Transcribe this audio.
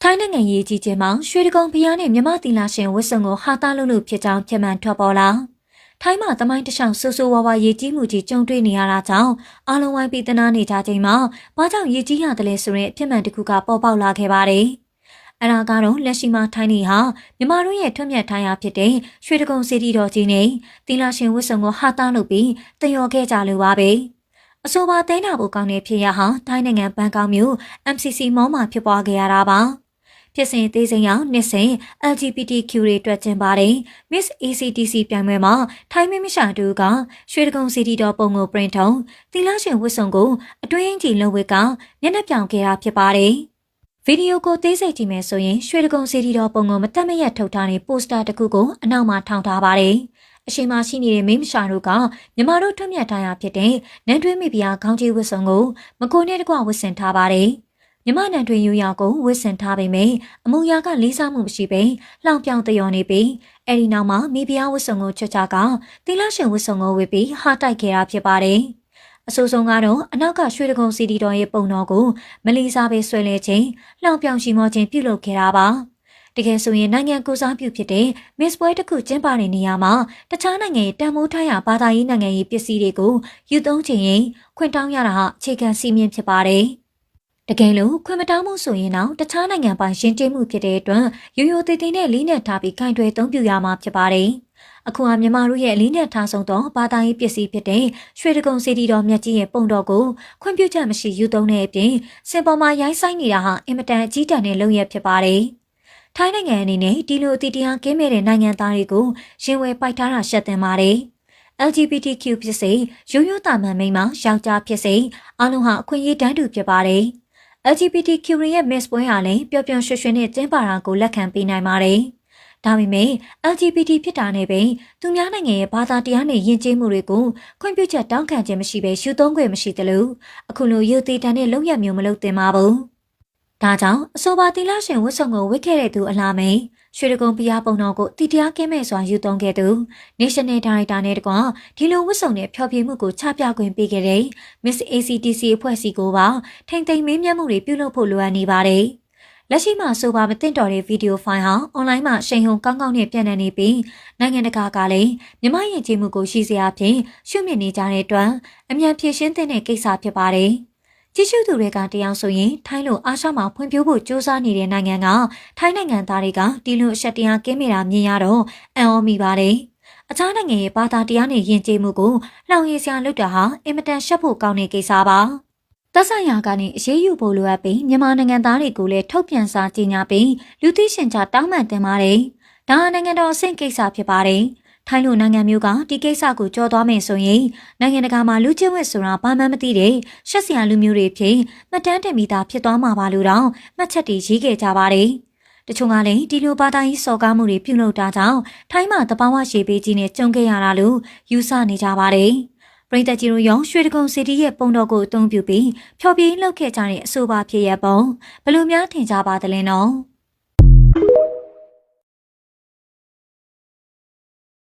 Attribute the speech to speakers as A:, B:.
A: ထိုင်းနိုင်ငံရေးကြီးကျယ်မှာရွှေတကုံဖျားနဲ့မြမသီလာရှင်ဝတ်စုံကိုဟာသားလို့ဖြစ်ကြောင်းပြမှန်ထွက်ပေါ်လာထိုင်းမှာတမိုင်းတခြားဆူဆူဝါဝါရေးကြီးမှုကြီးကြုံတွေ့နေရတာကြောင့်အားလုံးဝိုင်းပြီးတနာနေကြချိန်မှာဘာကြောင့်ရေးကြီးရတယ်လဲဆိုရင်ပြမှန်တစ်ခုကပေါ်ပေါက်လာခဲ့ပါတယ်။အရာကတော့လက်ရှိမှာထိုင်းနေဟာမြမတို့ရဲ့ထွတ်မြတ်ထိုင်းရဖြစ်တဲ့ရွှေတကုံစီတီတော်ကြီးနဲ့သီလာရှင်ဝတ်စုံကိုဟာသားလို့ပြီးတယောခဲ့ကြလိုပါပဲ။အဆိုပါသိန်းတာဖို့ကောင်းတဲ့ဖြစ်ရဟာထိုင်းနိုင်ငံဘန်ကောက်မြို့ MCC မောမှာဖြစ်ပွားခဲ့ရတာပါ။ဖြစ်စဉ်သေးစိမ်အောင်နှစ်စဉ် LGBTQ တွေအတွက်ကျင်းပါတယ် Miss ACTC ပြိုင်ပွဲမှာထိုင်းမင်းမရှာတူကရွှေတကုံစီတီတော်ပုံကိုပရင်ထုံသီလရှင်ဝတ်စုံကိုအတွင်းကြီးလုံဝက်ကမျက်နှာပြောင်ခဲ့တာဖြစ်ပါတယ်ဗီဒီယိုကိုသေးစိတ်ကြည့်မယ်ဆိုရင်ရွှေတကုံစီတီတော်ပုံကိုမတက်မရက်ထုတ်ထားတဲ့ပိုစတာတစ်ခုကိုအနောက်မှာထောင်ထားပါတယ်အရှိမရှိနေတဲ့မင်းမရှာတို့ကမြမတို့ထွတ်မြတ်ထားရဖြစ်တဲ့နန်းတွင်းမိဖုရားခေါင်းကြီးဝတ်စုံကိုမကိုနဲ့တကွဝတ်ဆင်ထားပါတယ်မြမနန်တွင်ယူရကိုဝစ်ဆင်ထားပေမယ့်အမူအရာကလေးစားမှုမရှိပေလှောင်ပြောင်တယောနေပြီးအဲဒီနောက်မှာမိဖုရားဝတ်စုံကိုချွတ်ချကသီလရှင်ဝတ်စုံကိုဝတ်ပြီးဟာတိုက်ခဲ့တာဖြစ်ပါတယ်အဆိုးဆုံးကတော့အနောက်ကရွှေတကုံစီတီတော်ရဲ့ပုံတော်ကိုမလီစားပဲဆွဲလဲခြင်းလှောင်ပြောင်ရှိမောခြင်းပြုလုပ်ခဲ့တာပါတကယ်ဆိုရင်နိုင်ငံကိုစားပြုဖြစ်တဲ့ Miss ပွဲတစ်ခုကျင်းပတဲ့နေရာမှာတခြားနိုင်ငံရဲ့တန်ဖိုးထားရာဘာသာရေးနိုင်ငံရေးပစ္စည်းတွေကိုယူသုံးခြင်းရင်ခွင့်တောင်းရတာဟာအခြေခံစည်းမျဉ်းဖြစ်ပါတယ်တကယ်လို့ခွင့်မတောင်းမှုဆိုရင်တော့တခြားနိုင်ငံပိုင်ရှင်းကျင်းမှုဖြစ်တဲ့အတွက်ရိုးရိုးသေးသေးနဲ့လေးနက်ထားပြီးခိုင်တွယ်သုံးပြရမှာဖြစ်ပါတယ်။အခုဟာမြန်မာတို့ရဲ့လေးနက်ထားဆုံးသောဘာသာရေးပစ္စည်းဖြစ်တဲ့ရွှေတကုံစီတီတော်မြတ်ကြီးရဲ့ပုံတော်ကိုခွင့်ပြုချက်မရှိယူသုံးတဲ့အပြင်စင်ပေါ်မှာရိုင်းဆိုင်နေတာဟာအင်မတန်အကြီးတန်းတဲ့လုပ်ရဖြစ်ပါတယ်။ထိုင်းနိုင်ငံအနေနဲ့ဒီလိုအတီတရားကင်းမဲ့တဲ့နိုင်ငံသားတွေကိုရင်ဝယ်ပိုက်ထားတာရှက်တင်ပါတယ်။ LGBTQ ဖြစ်စေရိုးရိုးသားမှန်မိန်းမယောက်ျားဖြစ်စေအားလုံးဟာအခွင့်အရေးတန်းတူဖြစ်ပါတယ်။ LGBTQ ရဲ့ Miss ပွဲဟာလည်းပျော်ပျော်ရွှင်ရွှင်နဲ့ကျင်းပတာကိုလက်ခံပေးနိုင်ပါတယ်။ဒါပေမဲ့ LGBT ဖြစ်တာနဲ့ပဲသူများနိုင်ငံရဲ့ဘာသာတရားနဲ့ယဉ်ကျေးမှုတွေကိုခွင့်ပြုချက်တောင်းခံခြင်းမရှိဘဲရှုသုံးခွင့်မရှိသလိုအခုလိုရုပ်သေးတန်တဲ့လုပ်ရမျိုးမလုပ်သင့်ပါဘူး။ဒါကြောင့်အဆိုပါသီလရှင်ဝတ်စုံကိုဝတ်ခဲ့တဲ့သူအလားမိန်ရွှေတကုံဘုရားပုံတော်ကိုတည်တရားကင်းမဲ့စွာယူသုံးခဲ့သူ National Director နဲ့တကွဒီလိုဝတ်စုံနဲ့ဖျော်ဖြေမှုကိုချပြခွင့်ပေးခဲ့တဲ့ Miss ACTC အဖွဲ့စီကိုပါထိမ့်သိမ်းမေးမြန်းမှုတွေပြုလုပ်ဖို့လိုအပ်နေပါတယ်။လက်ရှိမှာဆိုပါမသိတော်တဲ့ဗီဒီယိုဖိုင်ဟာအွန်လိုင်းမှာရှိန်ဟုန်ကောင်းကောင်းနဲ့ပြန့်နှံ့နေပြီးနိုင်ငံတကာကလည်းမြမယဉ်ကျေးမှုကိုရှိစရာဖြင့်ရှုမြင်နေကြတဲ့အတွက်အမြန်ဖြည့်ရှင်းတဲ့ကိစ္စဖြစ်ပါတယ်။ကြည့်ရှုသူတွေကတရားဆိုရင်ထိုင်းလိုအာရှမှာဖွံ့ဖြိုးဖို့ကြိုးစားနေတဲ့နိုင်ငံကထိုင်းနိုင်ငံသားတွေကဒီလိုအရှက်တရားကင်းမိတာမြင်ရတော့အံ့ဩမိပါတယ်။အခြားနိုင်ငံရဲ့ဘာသာတရားနဲ့ယဉ်ကျေးမှုကိုလှောင်ရည်စရာလုပ်တာဟာအင်မတန်ရှက်ဖို့ကောင်းတဲ့ကိစ္စပါ။သက်ဆိုင်ရာကနေအရေးယူဖို့လိုအပ်ပြီးမြန်မာနိုင်ငံသားတွေကိုလည်းထုတ်ပြန်စာကြေညာပြီးလူသိရှင်ကြားတောင်းပန်တင်ပါတယ်။ဒါဟာနိုင်ငံတော်အဆင့်ကိစ္စဖြစ်ပါတယ်။ထိုင်းလိုနိုင်ငံမျိုးကဒီကိစ္စကိုကြော်သွားမယ်ဆိုရင်နိုင်ငံတကာမှာလူချင်းဝတ်ဆိုတာဘာမှမသိတဲ့ရှက်စရာလူမျိုးတွေဖြစ်မှတ်တမ်းတင်မိတာဖြစ်သွားမှာပါလို့တော့မှတ်ချက်တွေရေးခဲ့ကြပါတယ်။တချို့ကလည်းဒီလိုဘာသာရေးစော်ကားမှုတွေပြုလုပ်တာကြောင့်ထိုင်းမှာတဘာဝရှေးပေးကြီးနဲ့ကြုံခဲ့ရတာလို့ယူဆနေကြပါတယ်။ပရိသတ်ကြီးတို့ရောရွှေတကုံစီတီရဲ့ပုံတော်ကိုအသုံးပြုပြီးဖျော်ဖြေလုပ်ခဲ့ကြတဲ့အဆိုပါဖြစ်ရပုံဘယ်လိုများထင်ကြပါသလဲနော်။